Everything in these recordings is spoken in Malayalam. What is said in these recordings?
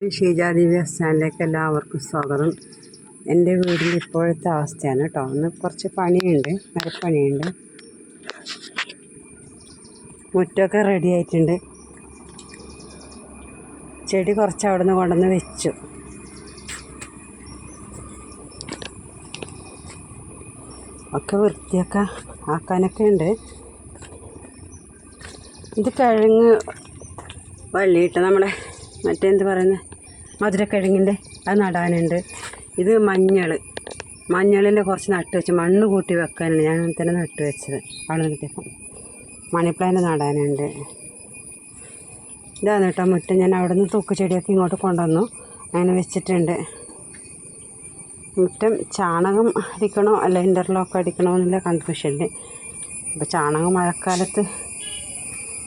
ഷീജ ദിവ്യാസ് ചാനലിലേക്ക് എല്ലാവർക്കും സ്വാഗതം. എൻ്റെ വീടിൻ്റെ ഇപ്പോഴത്തെ അവസ്ഥയാണ് കേട്ടോ. ഒന്ന് കുറച്ച് പണിയുണ്ട്, മരപ്പണിയുണ്ട്. മുറ്റമൊക്കെ റെഡി ആയിട്ടുണ്ട്. ചെടി കുറച്ച് അവിടെ നിന്ന് കൊണ്ടുവന്ന് വെച്ചു. ഒക്കെ വൃത്തിയൊക്കെ ആക്കാനൊക്കെ ഉണ്ട്. ഇത് കിഴങ്ങ് വള്ളിയിട്ട് നമ്മളെ മറ്റെന്ത് പറയുന്നത് മധുരക്കിഴങ്ങിൻ്റെ അത് നടാനുണ്ട്. ഇത് മഞ്ഞളിൻ്റെ കുറച്ച് നട്ട് വെച്ച് മണ്ണ് കൂട്ടി വെക്കാനുണ്ട്. ഞാൻ അങ്ങനെ തന്നെ നട്ട് വെച്ചത്. അവിടെ കിട്ടിയപ്പം മണി പ്ലാന്റ് നടാനുണ്ട്. ഇതാണ് കേട്ടോ മുറ്റം. ഞാൻ അവിടെ നിന്ന് തൂക്ക് ചെടിയൊക്കെ ഇങ്ങോട്ട് കൊണ്ടുവന്നു, അങ്ങനെ വെച്ചിട്ടുണ്ട്. മുറ്റം ചാണകം അടിക്കണോ അല്ല ഇൻ്റർലോക്ക് അടിക്കണോ എന്നുള്ള കൺഫ്യൂഷനിൽ. ഇപ്പോൾ ചാണകം മഴക്കാലത്ത്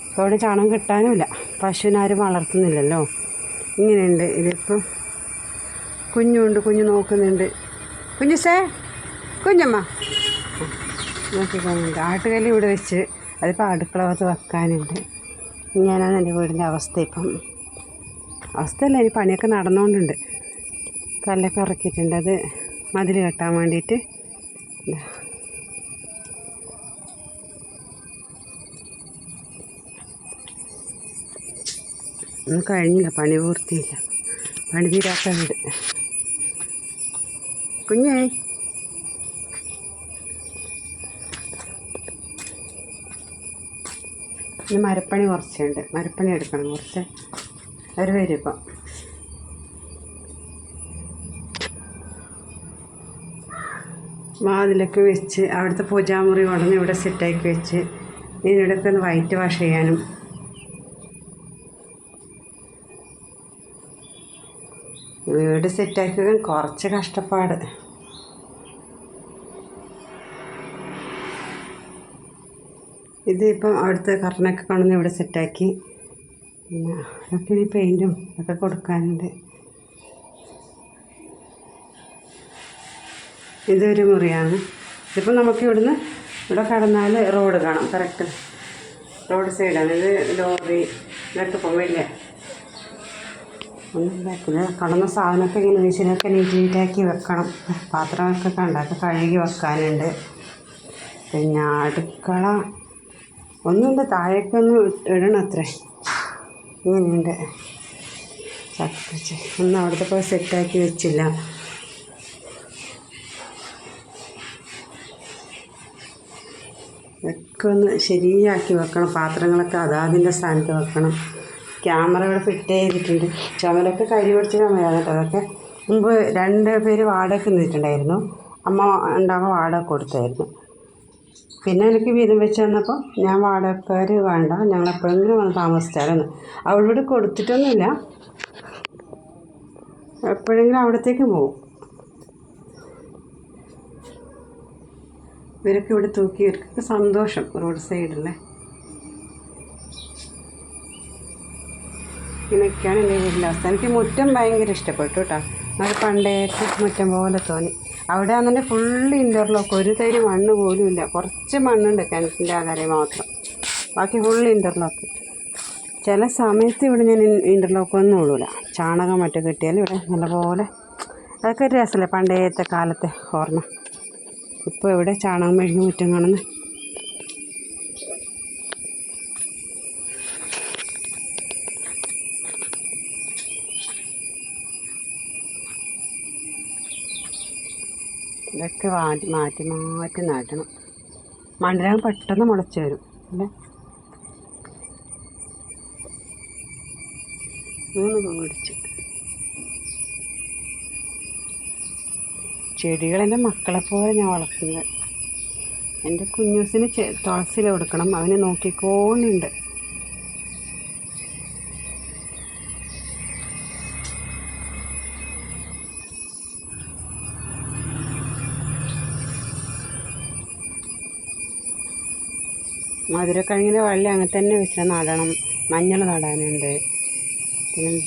ഇപ്പോൾ അവിടെ ചാണകം കിട്ടാനുമില്ല, പശുവിനാരും വളർത്തുന്നില്ലല്ലോ. ഇങ്ങനെയുണ്ട്. ഇതിപ്പം കുഞ്ഞ് നോക്കുന്നുണ്ട്. കുഞ്ഞമ്മ നോക്കിക്കൊണ്ടുണ്ട്. ആട്ടുകല്ല് ഇവിടെ വെച്ച് അതിപ്പോൾ അടുക്കള ഭാഗത്ത് വെക്കാനുണ്ട്. ഇങ്ങനെയാണ് എൻ്റെ വീടിൻ്റെ അവസ്ഥ ഇപ്പം. അവസ്ഥയല്ല, ഇനി പണിയൊക്കെ നടന്നുകൊണ്ടുണ്ട്. കല്ലൊക്കെ ഇറക്കിയിട്ടുണ്ട്, അത് മതിൽ കെട്ടാൻ വേണ്ടിയിട്ട്. ഒന്നും കഴിഞ്ഞില്ല, പണി പൂർത്തിയില്ല, പണി തീരാത്ത വീട്. കുഞ്ഞേ ഇനി മരപ്പണി കുറച്ചുണ്ട്, മരപ്പണി എടുക്കണം കുറച്ച്. അവർ വരും ഇപ്പം. വാതിലൊക്കെ വെച്ച് അവിടുത്തെ പൂജാമുറി കൊണ്ടുവന്ന് ഇവിടെ സെറ്റാക്കി വെച്ച് ഇതിനിടയ്ക്ക് ഒന്ന് വൈറ്റ് വാഷ് ചെയ്യാനും. വീട് സെറ്റാക്കുക കുറച്ച് കഷ്ടപ്പാട്. ഇതിപ്പം അവിടുത്തെ കർണൊക്കെ കൊണ്ടുവന്ന് ഇവിടെ സെറ്റാക്കി. പിന്നെ അതൊക്കെ ഇനി പെയിൻറ്റും ഒക്കെ കൊടുക്കാനുണ്ട്. ഇതൊരു മുറിയാണ്. ഇതിപ്പോൾ നമുക്ക് ഇവിടുന്ന് ഇവിടെ കടന്നാൽ റോഡ് കാണാം. കറക്റ്റ് റോഡ് സൈഡാണ്. ഇത് ലോറി ഇതൊക്കെ പോവില്ല. ഒന്നും ഉണ്ടാക്കില്ല. കടന്ന സാധനമൊക്കെ ഇങ്ങനെ വീശിനൊക്കെ നീറ്റാക്കി വെക്കണം. പാത്രമൊക്കെ കണ്ടൊക്കെ കഴുകി വെക്കാനുണ്ട്. പിന്നെ അടുക്കള ഒന്നുമില്ല, താഴേക്കൊന്ന് ഇടണം അത്രേ. ഇങ്ങനെയുണ്ട്. ചക്കച്ച് ഒന്നും അവിടുത്തെ പോയി സെറ്റാക്കി വെച്ചില്ല. ഇതൊക്കെ ഒന്ന് ശരിയാക്കി വെക്കണം. പാത്രങ്ങളൊക്കെ അതാതിൻ്റെ സ്ഥാനത്ത് വെക്കണം. ക്യാമറ ഇവിടെ ഫിറ്റ് ചെയ്തിട്ടുണ്ട്. ചുമലൊക്കെ കരി പിടിച്ച ചുമലാണ് കേട്ടോ. അതൊക്കെ മുമ്പ് 2 പേര് വാടകയ്ക്ക് നിന്നിട്ടുണ്ടായിരുന്നു. അമ്മ ഉണ്ടാകുമ്പോൾ വാടക കൊടുത്തായിരുന്നു. പിന്നെ എനിക്ക് വീതം വെച്ച് തന്നപ്പോൾ ഞാൻ വാടകക്കാർ വേണ്ട, ഞങ്ങൾ എപ്പോഴെങ്കിലും വന്ന് താമസിച്ചാലെന്ന്. അവിടെ കൊടുത്തിട്ടൊന്നുമില്ല, എപ്പോഴെങ്കിലും അവിടത്തേക്ക് പോകും. ഇവരൊക്കെ ഇവിടെ തൂക്കി, ഇവർക്കൊക്കെ സന്തോഷം. റോഡ് സൈഡല്ലേ. ഇങ്ങനെയൊക്കെയാണ് എൻ്റെ വീട്ടിലെ അവസ്ഥ. എനിക്ക് മുറ്റം ഭയങ്കര ഇഷ്ടപ്പെട്ടു കേട്ടോ. നമുക്ക് പണ്ടേത്തെ മുറ്റം പോലെ തോന്നി. അവിടെ ആണെന്നെ ഫുള്ള് ഇൻ്റർലോക്ക്, ഒരു തരി മണ്ണ് പോലും ഇല്ല. കുറച്ച് മണ്ണുണ്ട് കിണറ്റിൻ്റെ ആകാരെ മാത്രം, ബാക്കി ഫുള്ള് ഇൻ്റർലോക്ക്. ചില സമയത്ത് ഇവിടെ ഞാൻ ഇൻ്റർലോക്കൊന്നും ഇടൂല. ചാണകം മറ്റോ കിട്ടിയാലും ഇവിടെ നല്ലപോലെ. അതൊക്കെ ഒരു രസമല്ലേ പണ്ടേത്തെ കാലത്തെ ഓർമ്മ. ഇപ്പോൾ ഇവിടെ ചാണകം മെഴുകി മുറ്റം കാണുന്നു. ഇതൊക്കെ മാറ്റി നാട്ടണം. മണ്ണിരകം പെട്ടെന്ന് മുളച്ച് വരും അല്ലേ. 3 മേടിച്ചു. ചെടികളെൻ്റെ മക്കളെ പോലെ ഞാൻ വളർത്തുന്നത്. എൻ്റെ കുഞ്ഞൂസിന് തുളസിയിൽ കൊടുക്കണം, അവനെ നോക്കിക്കോണ്ടുണ്ട്. മധുരക്കിഴങ്ങിൻ്റെ വള്ളി അങ്ങനെ തന്നെ വെച്ചിട്ട് നടണം. മഞ്ഞൾ നടാനുണ്ട്. പിന്നെ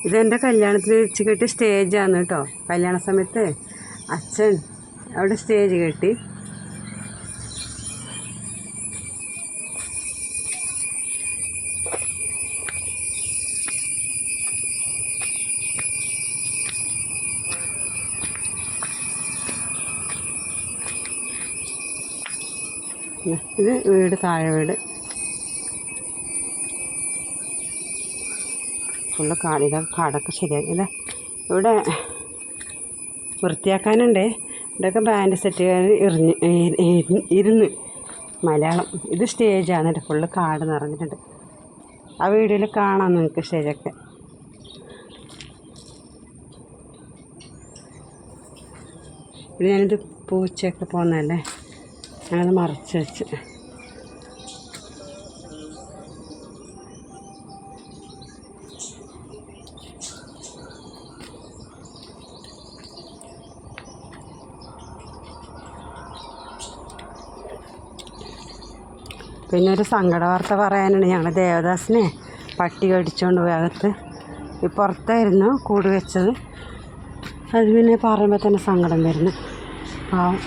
ഇതെൻ്റെ കല്യാണത്തിന് വെച്ച് കെട്ടിയ സ്റ്റേജാണ് കേട്ടോ. കല്യാണ സമയത്ത് അച്ഛൻ അവിടെ സ്റ്റേജ് കെട്ടി. ഇത് വീട്, താഴെ വീട്. ഫുള്ള് കാട്. ഇതൊക്കെ കാടൊക്കെ ശരിയാക്കി. ഇതാ ഇവിടെ വൃത്തിയാക്കാനുണ്ട്. ഇവിടെയൊക്കെ ബാൻഡ് സെറ്റുകാർ ഇരുന്ന് മലയാളം. ഇത് സ്റ്റേജാണ് കേട്ടോ. ഫുള്ള് കാട് നിറഞ്ഞിട്ടുണ്ട്. ആ വീഡിയോയിൽ കാണാം നിങ്ങൾക്ക് സ്റ്റേജൊക്കെ. ഇത് ഞാനിത് പൂച്ചയൊക്കെ പോകുന്നതല്ലേ, ഞാനത് മറച്ച് വെച്ച്. പിന്നെ ഒരു സങ്കട വാർത്ത പറയാനുണ്ട്. ഞങ്ങൾ ദേവദാസിനെ പട്ടി കടിച്ചുകൊണ്ട് പോയി അകത്ത്. ഈ പുറത്തായിരുന്നു കൂട് വെച്ചത്. അത് പിന്നെ പറയുമ്പോൾ തന്നെ സങ്കടം വരുന്നു. പാവം.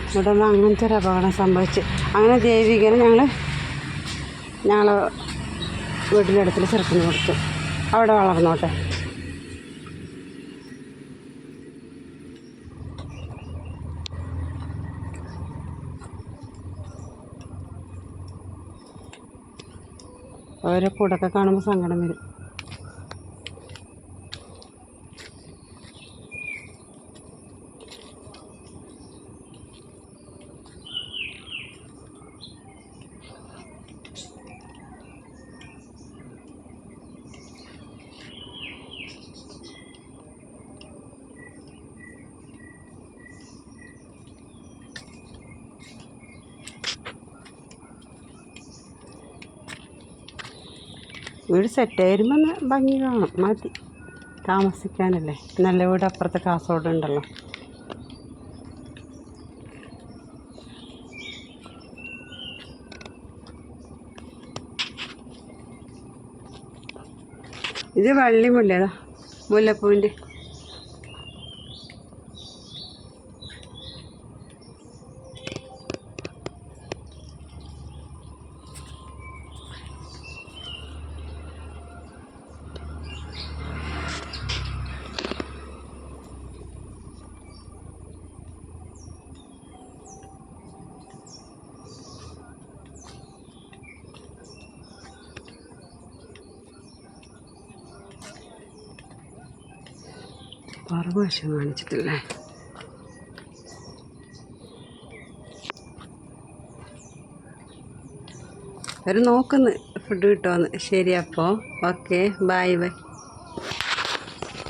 ഇവിടെ നിന്ന് അങ്ങനത്തെ ഒരു അപകടം സംഭവിച്ച്. അങ്ങനെ ദേവികനെ ഞങ്ങൾ വീട്ടിൻ്റെ അടുത്തിൽ ചെറുക്കിന് കൊടുത്തു. അവിടെ വളർന്നോട്ടെ. ഓരോ കൂടൊക്കെ കാണുമ്പോൾ സങ്കടം വരും. വീട് സെറ്റായിരുമ്പോൾ ഭംഗി കാണും. മതി, താമസിക്കാനല്ലേ. നല്ല വീട് അപ്പുറത്തെ കാസർഗോഡ് ഉണ്ടല്ലോ. ഇത് വള്ളി മുല്ലതാ, മുല്ലപ്പൂവിൻ്റെ. പുറകുവശം കാണിച്ചിട്ടില്ലേ? അവർ നോക്കുന്നു ഫുഡ് കിട്ടുമെന്ന്. ശരി, അപ്പോൾ ഓക്കെ, ബൈ ബൈ.